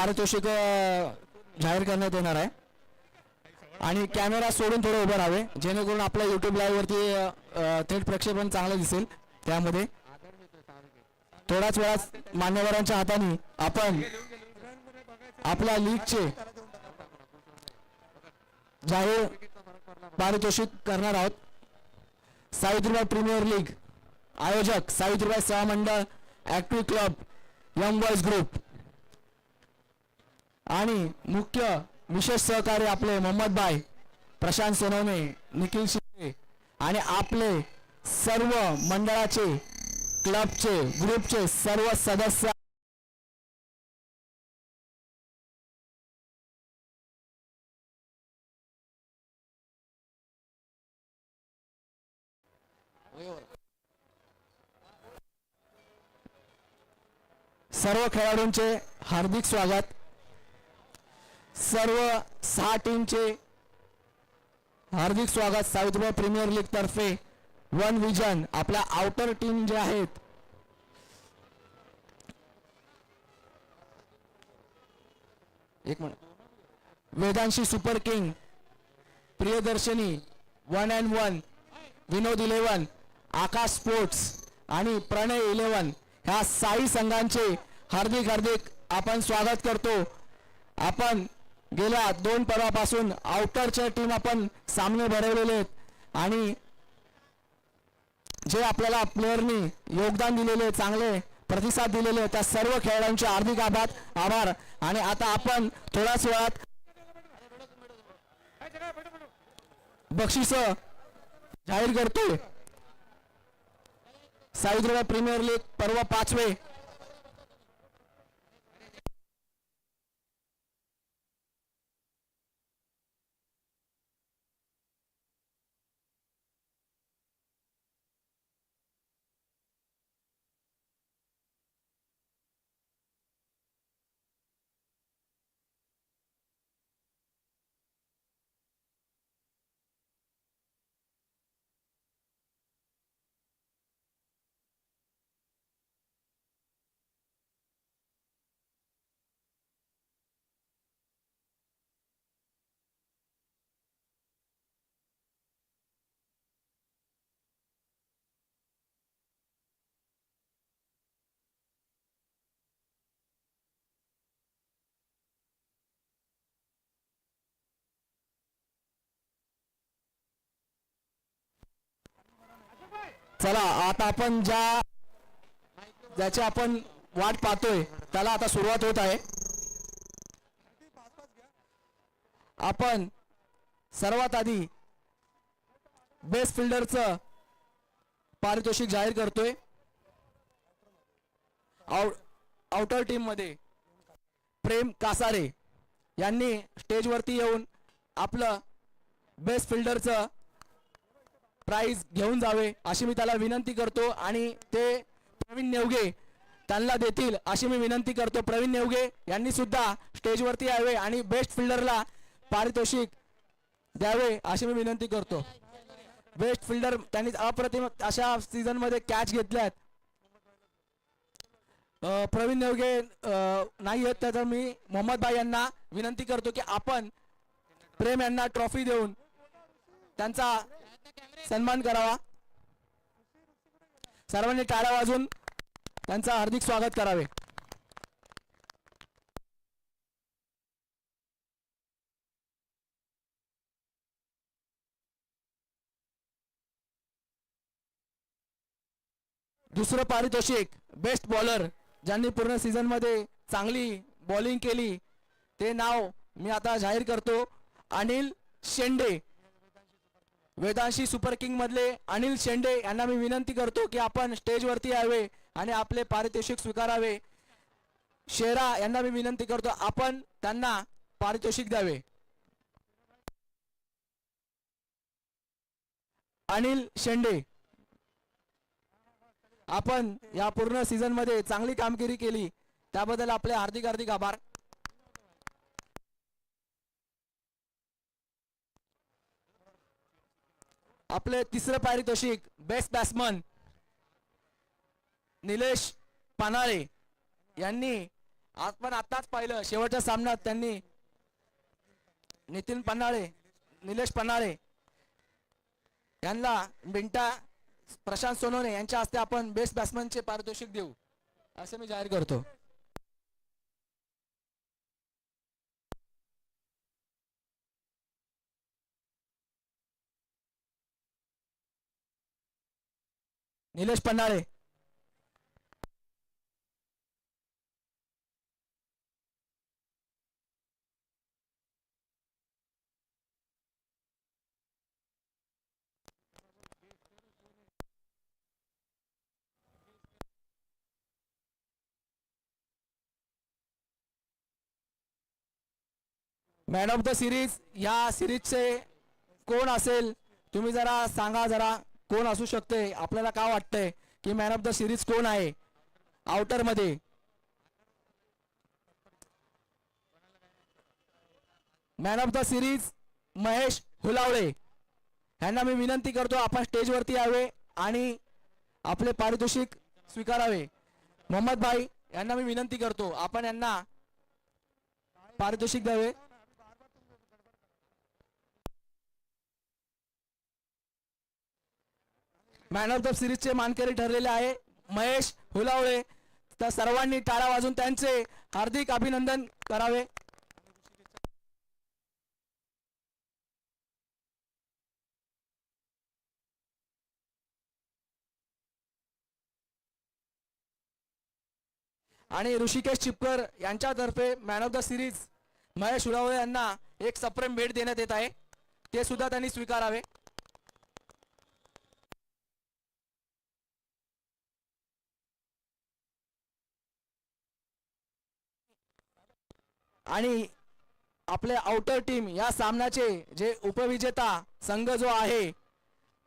पारितोषिक जाहीर करण्यात येणार आहे आणि कॅमेरा सोडून थोडे उभे राहावे जेणेकरून आपल्या YouTube लाईव्ह वरती थेट प्रक्षेपण चांगलं दिसेल. त्यामध्ये थोड्याच वेळात मान्यवरांच्या हाताने आपण आपल्या लीगचे जाहीर पारितोषिक करणार आहोत. सावित्रीबाई प्रीमियर लीग आयोजक सावित्रीबाई सेवा मंडळ active club young boys group आणि मुख्य विशेष सहकारी आपले मोहम्मद भाई, प्रशांत सोनवणे, निखिल शिंदे आणि आपले सर्व मंडळाचे क्लबचे ग्रुपचे सर्व सदस्य सर्व खेळाडूंचे हार्दिक स्वागत. सर्व 6 टीमचे हार्दिक स्वागत. सावित्रीबाई प्रीमियर लीग तर्फे वन विजन आपल्या आउटर टीम जे आहेत एक minute Vedanshi super king, Priyadarshini, 1&1, विनोद 11, आकाश स्पोर्ट्स आणि प्रणय 11 ह्या 6 संघांचे हार्दिक हार्दिक आपण स्वागत करतो. आपण गेल्या 2 पर्वापासून आउटरच्या टीम आपण सामने भरवलेले आहेत आणि जे आपल्याला प्लेयरनी योगदान दिलेले, चांगले प्रतिसाद दिलेले त्या सर्व खेळाडूंचे हार्दिक आभार. आणि आता आपण थोड्याच वेळात बक्षीस जाहीर करतोय. सावित्रीबाई प्रीमियर लीग पर्व 5वे चला आता आपण ज्याची आपण वाट पाहतोय त्याला आता सुरुवात होत आहे. आपण सर्वात आधी बेस्ट फिल्डरचं पारितोषिक जाहीर करतोय. आउटर टीम मध्ये प्रेम कासारे यांनी स्टेजवरती येऊन आपलं बेस्ट फिल्डरचं प्राइज घेऊन जावे अशी मी त्याला विनंती करतो आणि ते प्रवीण नेवगे त्यांना देतील अशी मी विनंती करतो. प्रवीण नेवगे यांनी सुद्धा स्टेजवरती यावे आणि बेस्ट फिल्डरला पारितोषिक द्यावे अशी मी विनंती करतो. बेस्ट फिल्डर त्यांनी अप्रतिम अशा सीझन मध्ये कॅच घेतल्यात. प्रवीण नेवगे नाही आहेत तर मी मोहम्मद भाई यांना विनंती करतो की आपण प्रेम यांना ट्रॉफी देऊन त्यांचा सन्मान करावा. सर्वांनी टाळ्या वाजवून त्यांचं हार्दिक स्वागत करावे. दुसरं पारितोषिक बेस्ट बॉलर ज्यांनी पूर्ण सीझन मध्ये चांगली बॉलिंग केली ते नाव मी आता जाहीर करतो. अनिल शेंडे, वेदांशी सुपर किंग मधले अनिल शेंडे यांना मी विनंती करतो की आपण स्टेजवरती यावे आणि आपले पारितोषिक स्वीकारावे. शेरा यांना मी विनंती करतो आपण त्यांना पारितोषिक द्यावे. अनिल शेंडे, आपण या पूर्ण सीझन मध्ये चांगली कामगिरी केली त्याबद्दल आपले हार्दिक हार्दिक आभार. आपले तिसरे पारितोषिक बेस्ट बॅट्समन निलेश पानाळे यांनी आपण आताच पाहिलं शेवटच्या सामन्यात त्यांनी नितीन पन्हाळे, निलेश पन्हाळे यांना बिंटा प्रशांत सोनवणे यांच्या हस्ते आपण बेस्ट बॅट्समनचे पारितोषिक देऊ असे मी जाहीर करतो. Nilesh Panhale. Man of the series या सिरीजचे कोण असेल तुम्ही जरा सांगा, जरा कोण असू शकते, आपल्याला काय वाटतंय की मॅन ऑफ द सिरीज कोण आहे आउटर मध्ये. Man of the series Mahesh Hulawale यांना मी विनंती करतो आपण स्टेजवरती यावे आणि आपले पारितोषिक स्वीकारावे. मोहम्मद भाई यांना मी विनंती करतो आपण यांना पारितोषिक द्यावे. मॅन ऑफ द सिरीजचे मानकरी ठरलेले आहे महेश हुलावळे. तर सर्वांनी टाळ्या वाजून त्यांचे हार्दिक अभिनंदन करावे. आणि ऋषिकेश चिपकर यांच्यातर्फे man of the series Mahesh Hulawale यांना एक सप्रेम भेट देण्यात येत आहे, ते सुद्धा त्यांनी स्वीकारावे. आणि आपले आउटर टीम या सामन्याचे जे उपविजेता संघ जो आहे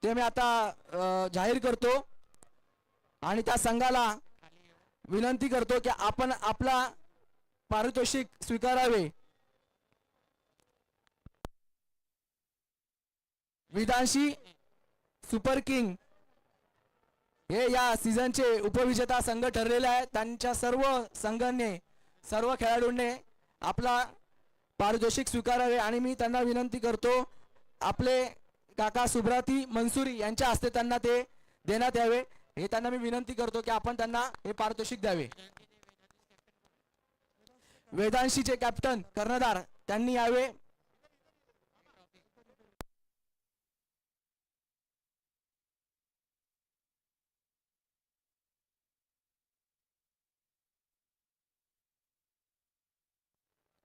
ते मी आता जाहीर करतो आणि त्या संघाला विनंती करतो की आपण आपला पारितोषिक स्वीकारावे. विधानशी सुपर किंग हे या सीझनचे उपविजेता संघ ठरलेले आहे. त्यांच्या सर्व संघांनी सर्व खेळाडूंनी आपला पारितोषिक स्वीकारावे आणि मी त्यांना विनंती करतो आपले काका सुब्राती मंसुरी यांच्या हस्ते त्यांना ते देण्यात यावे. हे त्यांना मी विनंती करतो की आपण त्यांना हे पारितोषिक द्यावे. वेदांशीचे कॅप्टन कर्णधार त्यांनी यावे.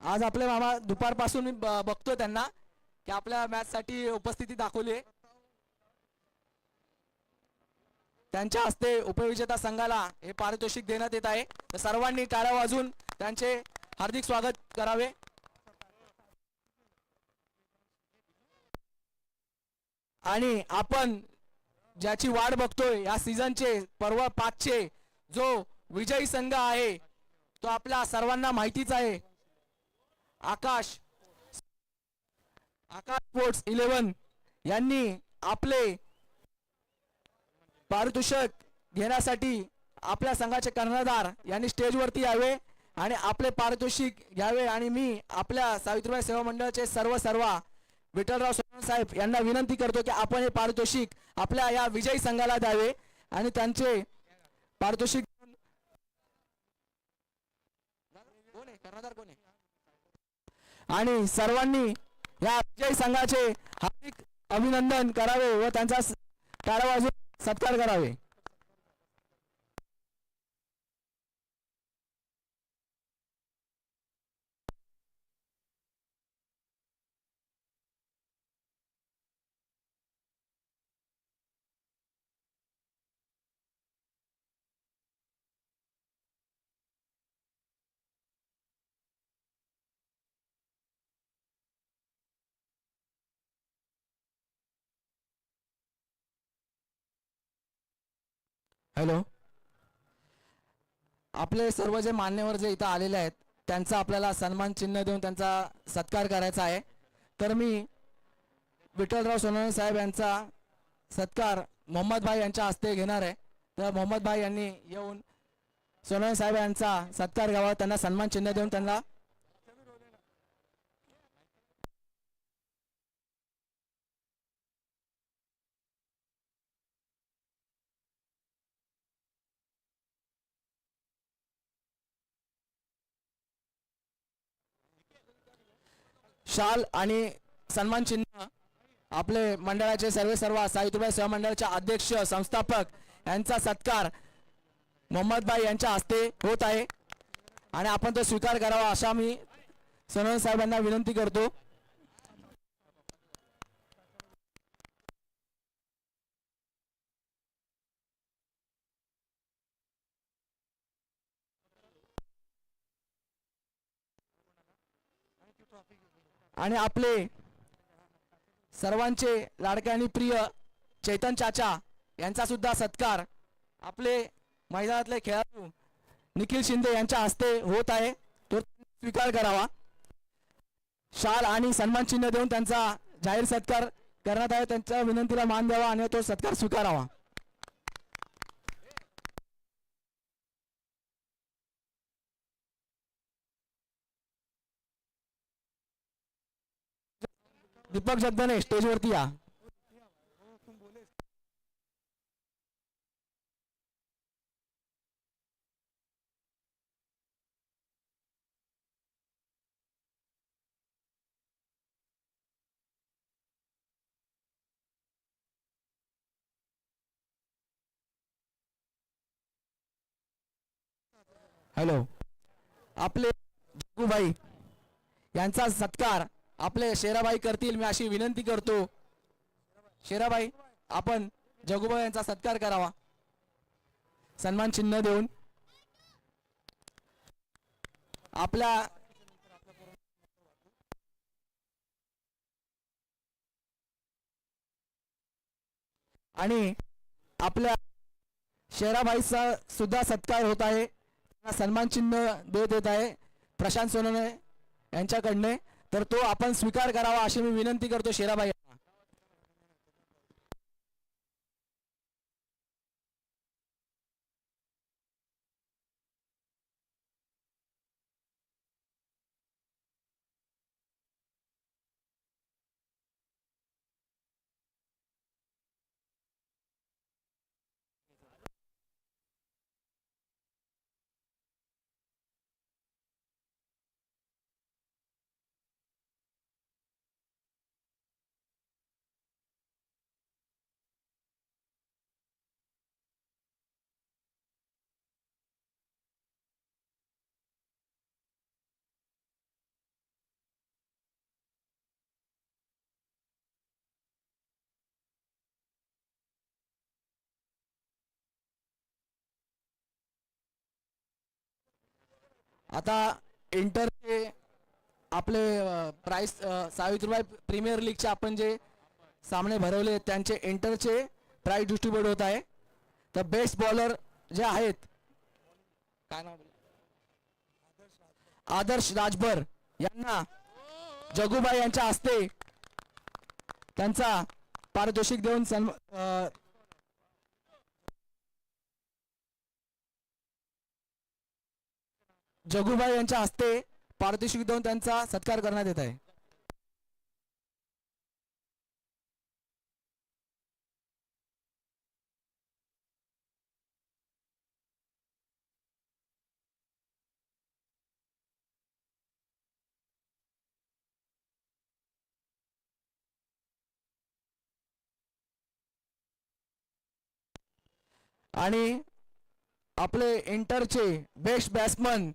आज आपले मामा दुपारपासून मी बघतो त्यांना की आपल्या मॅच साठी उपस्थिती दाखवली. त्यांच्या हस्ते उपविजेता संघाला हे पारितोषिक देण्यात येत आहे. तर सर्वांनी टाळ्या वाजून त्यांचे हार्दिक स्वागत करावे. आणि आपण ज्याची वाट बघतोय या सीझनचे पर्व 5चे जो विजयी संघ आहे तो आपल्या सर्वांना माहितीच आहे. आकाश स्पोर्ट्स 11 यांनी आपले पारितोषिक घेण्यासाठी आपल्या संघाचे कर्णधार यांनी स्टेजवरती यावे आणि आपले पारितोषिक घ्यावे. आणि मी आपल्या सावित्रीबाई सेवा मंडळाचे सर्व विठ्ठलराव सोनवणे साहेब यांना विनंती करतो की आपण हे पारितोषिक आपल्या या विजयी संघाला द्यावे आणि त्यांचे पारितोषिक कर्णधार कोण आहे आणि सर्वांनी या विजयी संघाचे हार्दिक अभिनंदन करावे व त्यांचा टाळ्या वाजवून सत्कार करावे. हॅलो, आपले सर्व जे मान्यवर जे इथं आलेले आहेत त्यांचा आपल्याला सन्मान चिन्ह देऊन त्यांचा सत्कार करायचा आहे. तर मी विठ्ठलराव सोनवणे साहेब यांचा सत्कार मोहम्मद भाई यांच्या हस्ते घेणार आहे. तर मोहम्मद भाई यांनी येऊन सोनवणे साहेब यांचा सत्कार घ्यावा, त्यांना सन्मान चिन्ह देऊन त्यांना शाल आणि सन्मान चिन्ह आपले मंडळाचे सर्व सावित्रीबाई सेवा मंडळाचे अध्यक्ष संस्थापक यांचा सत्कार मोहम्मदबाई यांच्या हस्ते होत आहे आणि आपण तो स्वीकार करावा अशा मी सोनवणे साहेबांना विनंती करतो. आणि आपले सर्वांचे लाडके आणि प्रिय चैतन चाचा यांचा सुद्धा सत्कार आपले मैदानातले खेळाडू निखिल शिंदे यांच्या हस्ते होत आहे, तो स्वीकार करावा. शाल आणि सन्मान चिन्ह देऊन त्यांचा जाहीर सत्कार करण्यात आहे, त्यांच्या विनंतीला मान द्यावा आणि तो सत्कार स्वीकारावा. दीपक जगदने स्टेजवरती या. हॅलो, आपले जग्गूबाई यांचा सत्कार आपले शेराबाई करतील, मी अशी विनंती करतो. शेराबाई, आपण जग्गूबाई यांचा सत्कार करावा सन्मान चिन्ह देऊन. आपल्या आणि आपल्या शेराबाईचा सुद्धा सत्कार होत आहे, सन्मान चिन्ह देत आहे प्रशांत सोनवणे यांच्याकडने, तर तो आपण स्वीकार करावा अशी मी विनंती करतो शेराबाई यांना. आता इंटरचे आपले प्राइस सावित्रीबाई प्रीमियर लीगचे आपण जे सामने भरवले त्यांचे इंटरचे प्राइस डिस्ट्रीब्यूट होत आहे. तर बेस्ट बॉलर जे आहेत, काय नाव, आदर्श राजभर यांना जग्गूबाई यांच्या हस्ते त्यांचा पारितोषिक देऊन जग्गूबाई यांच्या हस्ते पारितोषिक देऊन त्यांचा सत्कार करण्यात येत आहे. आणि आपले इंटरचे बेस्ट बॅट्समन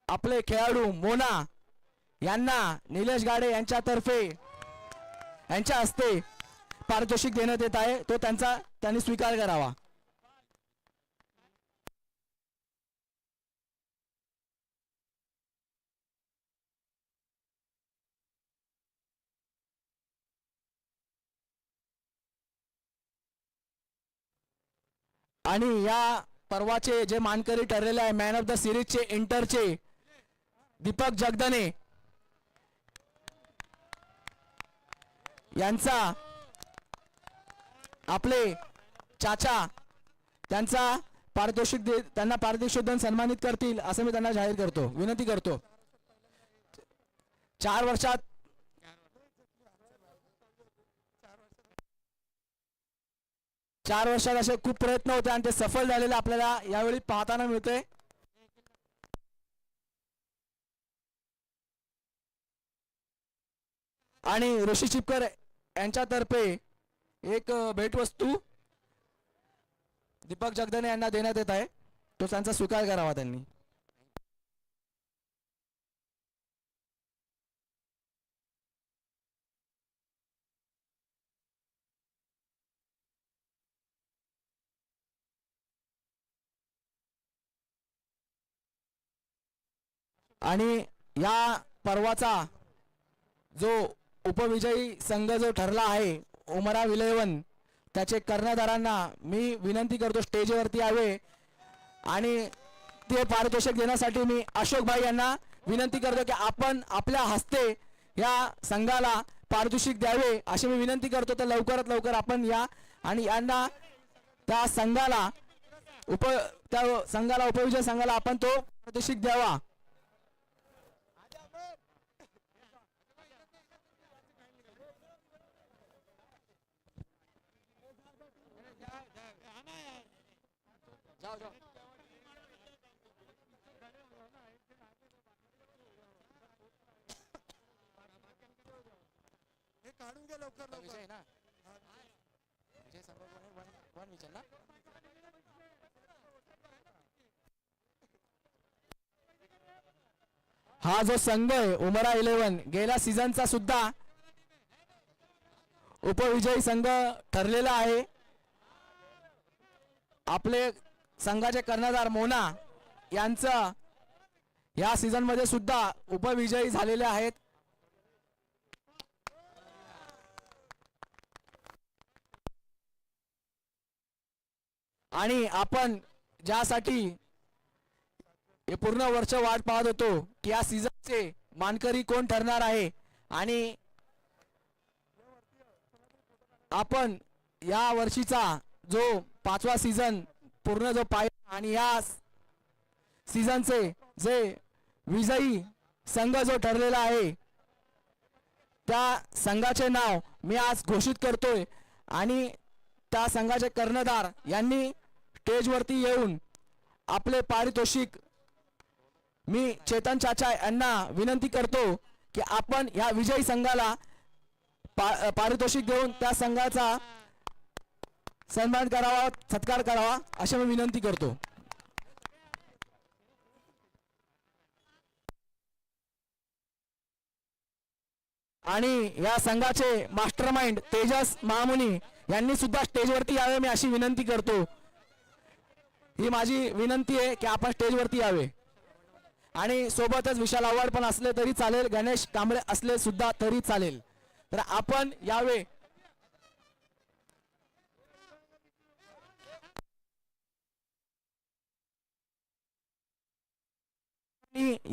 आपले खेळाडू मोना यांना निलेश गाडे यांच्यातर्फे यांच्या हस्ते पारितोषिक देण्यात येत आहे, तो त्यांनी स्वीकार करावा. आणि या पर्वाचे जे मानकरी ठरलेले आहे मॅन ऑफ द सिरीजचे इंटरचे दीपक जगदने यांचा आपले चाचा त्यांचा त्यांना पारितोषिक देऊन सन्मानित करतील असं मी त्यांना जाहीर करतो, विनंती करतो. 4 वर्षात 4 वर्षात असे खूप प्रयत्न होते आणि ते सफल झालेले आपल्याला यावेळी पाहताना मिळते. आणि ऋषी चिपकर यांच्यातर्फे एक भेटवस्तू दीपक जगदने यांना देण्यात येत आहे, तो त्यांचा स्वीकार करावा त्यांनी. आणि या पर्वाचा जो उपविजयी संघ जो ठरला आहे उमरा विलेवन, त्याचे कर्णधारांना मी विनंती करतो स्टेजवरती यावे आणि ते पारितोषिक देण्यासाठी मी अशोक भाई यांना विनंती करतो की आपण आपल्या हस्ते या संघाला पारितोषिक द्यावे अशी मी विनंती करतो. तर लवकरात लवकर आपण या आणि यांना त्या संघाला उपविजय संघाला आपण तो पारितोषिक द्यावा. काढून घे लवकर लवकर. विजय ना, विजय संघ वन विजय ना. हा जो संघ आहे उमरा 11 गेल्या सीझनचा सुद्धा उपविजयी संघ ठरलेला आहे. आपले संघाचे कर्णधार मोना यांचं या सीझन मध्ये सुद्धा उपविजयी झालेले आहेत. आणि आपण ज्यासाठी हे पूर्ण वर्ष वाट पाहत होतो की या सीझनचे मानकरी कोण ठरणार आहे आणि आपण या वर्षीचा जो 5वा सीझन पूर्ण जो पाहिला आणि या सीझनचे जे विजयी संघ जो ठरलेला आहे त्या संघाचे नाव मी आज घोषित करतोय आणि त्या संघाचे कर्णधार यांनी स्टेजवरती येऊन आपले पारितोषिक, मी चेतन चाचा यांना विनंती करतो की आपण या विजयी संघाला पारितोषिक देऊन त्या संघाचा सन्मान करावा, सत्कार करावा अशी मी विनंती करतो. आणि या संघाचे मास्टरमाइंड तेजस महामुनी यांनी सुद्धा स्टेजवरती यावे मी अशी विनंती करतो. ही माझी विनंती आहे की आपण स्टेजवरती यावे आणि सोबतच विशाल आव्हाड पण असले तरी चालेल, गणेश कांबळे असले सुद्धा तरी चालेल, तर आपण यावे.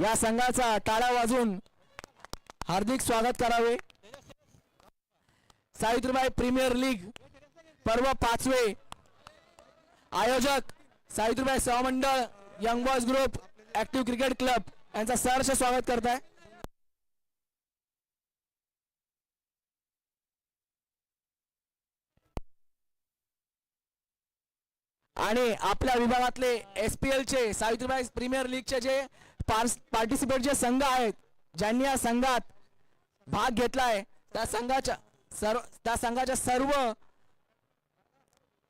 या संघाचा टाळ्या वाजून हार्दिक स्वागत करावे. सावित्रीबाई प्रीमियर लीग पर्व 5वे आयोजक सावित्रीबाई सेवा मंडळ young boys group active cricket club यांचा सहर्ष स्वागत करताय. आणि आपल्या विभागातले SPL चे सावित्रीबाई प्रीमियर लीगचे जे पार्टिसिपेट जे संघ आहेत, ज्यांनी या संघात भाग घेतलाय, त्या संघाच्या सर्व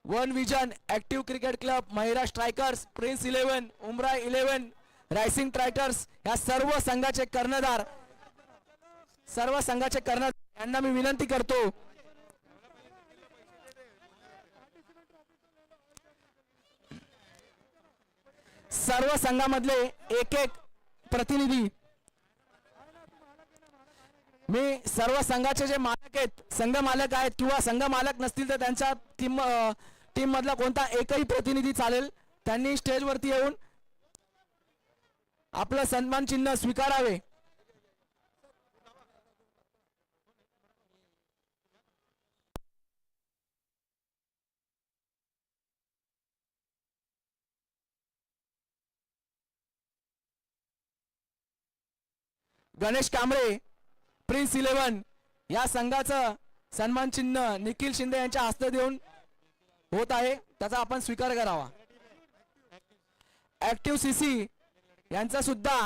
one vision active cricket club, Mahira strikers, prince 11, उमरा 11, रायसिंग ट्रायटर्स या सर्व संघाचे कर्णधार यांना मी विनंती करतो सर्व संघामधले एक एक प्रतिनिधी, मी सर्व संघाचे जे मालक आहेत, संघ मालक आहेत किंवा संघ मालक नसतील तर त्यांच्या टीम मधला कोणता एकही प्रतिनिधी चालेल, त्यांनी स्टेजवरती येऊन आपलं सन्मान चिन्ह स्वीकारावे. गणेश कांबळे प्रिन्स 11 या संघाचं सन्मान चिन्ह निखिल शिंदे यांच्या हस्ते देऊन होत आहे, त्याचा आपण स्वीकार करावा. ऍक्टिव्ह सीसी यांचा सुद्धा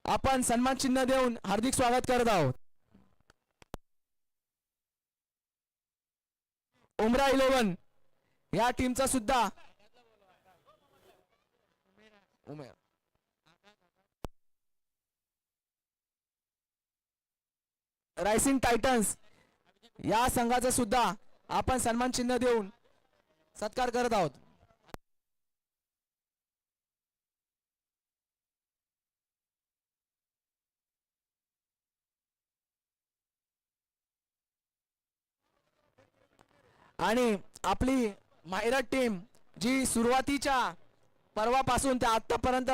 आपण सन्मान चिन्ह देऊन हार्दिक स्वागत करत आहोत. उमरा 11 या टीमचा सुद्धा रायसिंग टायटन्स या संघाचा सुद्धा आपण सन्मान चिन्ह देऊन सत्कार करत आहोत. आणि आपली मायरा टीम जी सुरुवातीच्या पर्वापासून ते आतापर्यंत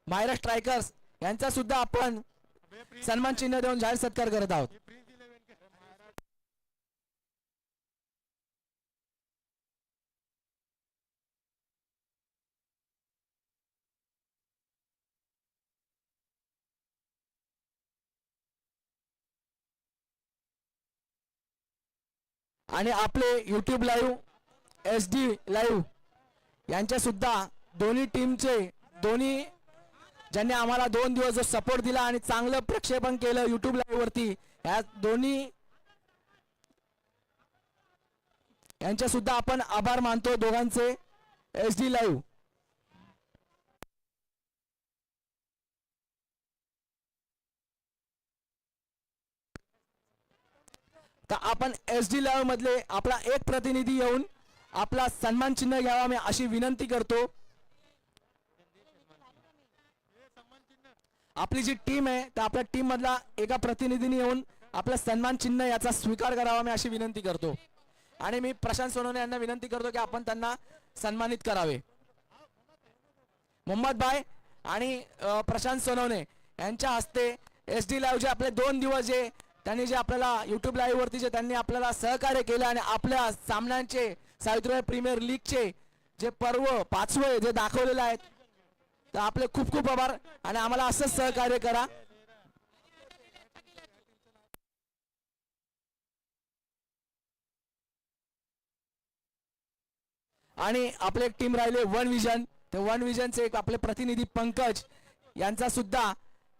मायरा स्ट्रायकर्स यांचा सुद्धा आपण सन्मान चिन्ह देऊन जाहीर सत्कार करत आहोत. आणि आपले YouTube लाईव्ह SD लाईव्ह यांच्या सुद्धा दोन्ही टीमचे दोन्ही ज्यांनी आम्हाला 2 दिवस जो सपोर्ट दिला आणि चांगलं प्रक्षेपण केलं YouTube लाईव्ह वरती, या दोन्ही यांच्या सुद्धा आपण आभार मानतो दोघांचे. SD लाईव्ह तर आपण SD लाईव्ह मधले आपला एक प्रतिनिधी येऊन आपला सन्मान चिन्ह घ्यावा मी अशी विनंती करतो. आपली जी टीम आहे त्या आपल्या टीम मधला एका प्रतिनिधीने येऊन आपला सन्मान चिन्ह याचा स्वीकार करावा मी अशी विनंती करतो. आणि मी प्रशांत सोनवणे यांना विनंती करतो की आपण त्यांना सन्मानित करावे. मोहम्मद भाई आणि प्रशांत सोनवणे यांच्या हस्ते SD लाईव्ह जे आपले 2 दिवस जे त्यांनी जे आपल्याला YouTube लाईव्ह वरती जे त्यांनी आपल्याला सहकार्य केलं आणि आपल्या सामन्यांचे सावित्रीबाई प्रीमियर लीगचे जे पर्व 5वे जे दाखवलेले आहेत, तर आपले खूप खूप आभार आणि आम्हाला असंच सहकार्य करा. आणि आपले एक टीम राहिले वन विजन, ते वन विजनचे एक आपले प्रतिनिधी पंकज यांचा सुद्धा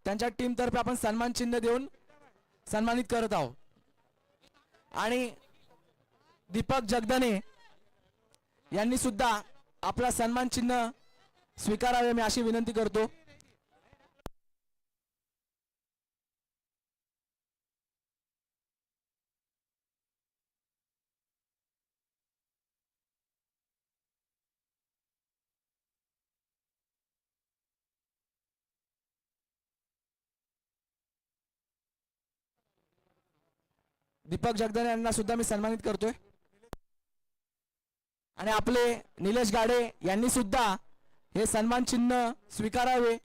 त्यांच्या टीम तर्फे आपण सन्मान चिन्ह देऊन सन्मानित करत आहोत. आणि दीपक जगदने यांनी सुद्धा आपला सन्मान चिन्ह स्वीकारावे मी अशी विनंती करतो. दीपक जगदने यांना सुद्धा मी सन्मानित करतोय. आणि आपले निलेश गाडे यांनी सुद्धा हे सन्मान चिन्ह स्वीकारावे.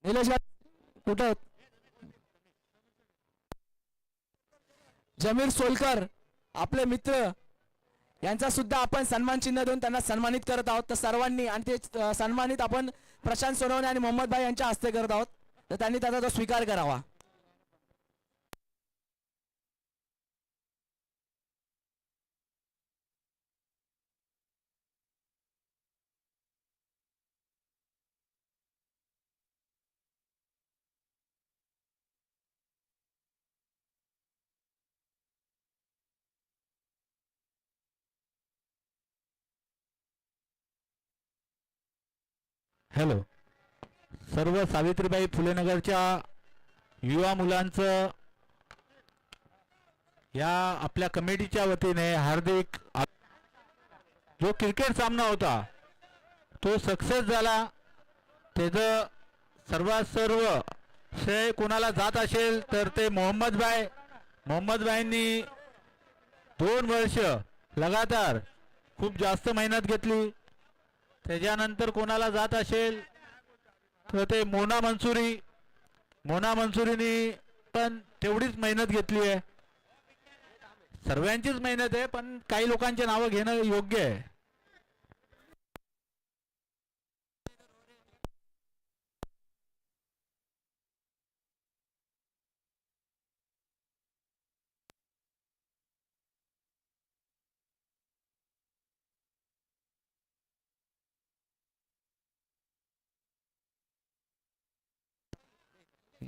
निलेश गाडे कुठं? जमीर सोलकर आपले मित्र यांचा सुद्धा आपण सन्मान चिन्ह देऊन त्यांना सन्मानित करत आहोत. तर सर्वांनी आणि ते सन्मानित आपण प्रशांत सोनवणे आणि मोहम्मद भाई यांच्या हस्ते करत आहोत, तर त्यांनी त्याचा तो स्वीकार करावा. हॅलो, सर्व सावित्रीबाई फुले नगरच्या युवा मुलांचं या आपल्या कमिटीच्या वतीने हार्दिक. जो क्रिकेट सामना होता तो सक्सेस झाला, त्याचं सर्व श्रेय कोणाला जात असेल तर ते मोहम्मद भाईंनी 2 वर्ष लगातार खूप जास्त मेहनत घेतली. त्याच्यानंतर कोणाला जात असेल तर ते मोना मंसुरीनी पण तेवढीच मेहनत घेतली आहे. सर्वांचीच मेहनत आहे, पण काही लोकांचे नावं घेणं योग्य आहे.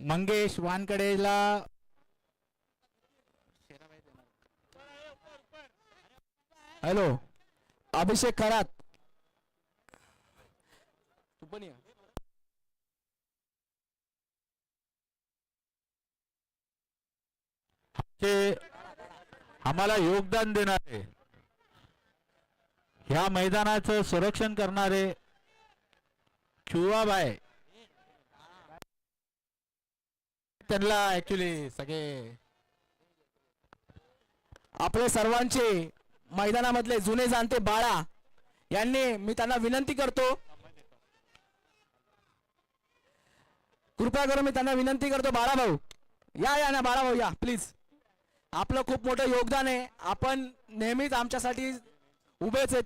मंगेश वानकडेला हॅलो अभिषेक खरात तू पण ये. ते आम्हाला योगदान देणारे, ह्या मैदानाचं संरक्षण करणारे चुवाबाई, त्यांना ऍक्च्युली सगळे आपले सर्वांचे मैदानामधले जुने जाणते बाळा यांनी मी त्यांना विनंती करतो, कृपया करून मी त्यांना विनंती करतो, बाळा भाऊ या ना, बाळा भाऊ या प्लीज. आपलं खूप मोठं योगदान आहे, आपण नेहमीच आमच्यासाठी उभेच आहेत.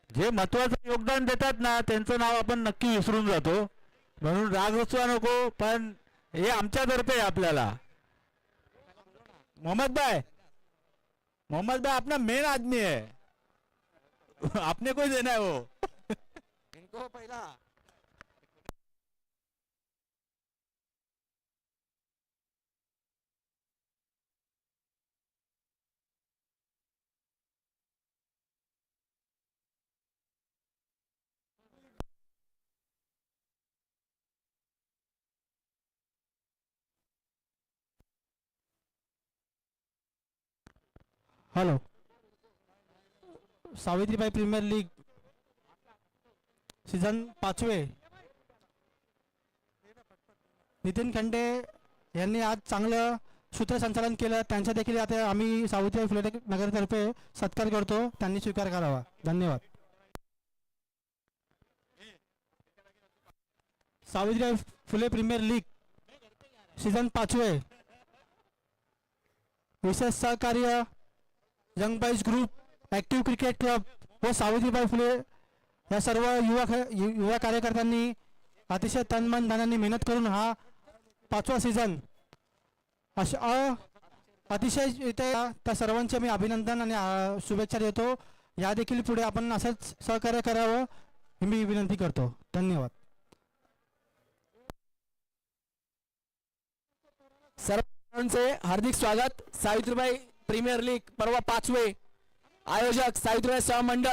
जे महत्वाचं योगदान देतात ना त्यांचं नाव आपण नक्की विसरून जातो, म्हणून राग रचवा नको, पण हे आमच्यातर्फे आहे आपल्याला. मोहम्मद भाई अपना मेन आदमी है, आपने कोई देना है वो. इनको पहिला hello, Savitribai premier league season 5. Nitin Khande यांनी आज चांगलं सूत्रसंचालन केलं, त्यांचा देखील आता आम्ही सावित्रीबाई फुले नगरतर्फे सत्कार करतो, त्यांनी स्वीकार करावा. धन्यवाद. Savitribai Phule premier league season 5. विशेष सहकार्य young boys group, active cricket club व सावित्रीबाई फुले या सर्व युवा कार्यकर्त्यांनी अतिशय तनमन धनाने मेहनत करून हा 5वा सीझन अतिशय इथे त्या सर्वांचे मी अभिनंदन आणि शुभेच्छा देतो. या देखील पुढे आपण असंच सहकार्य करावं ही मी विनंती करतो. धन्यवाद. सर्वांचे हार्दिक स्वागत. सावित्रीबाई प्रीमियर लीग पर्व 5. आयोजक सावित्रीबाई सेवा मंडळ.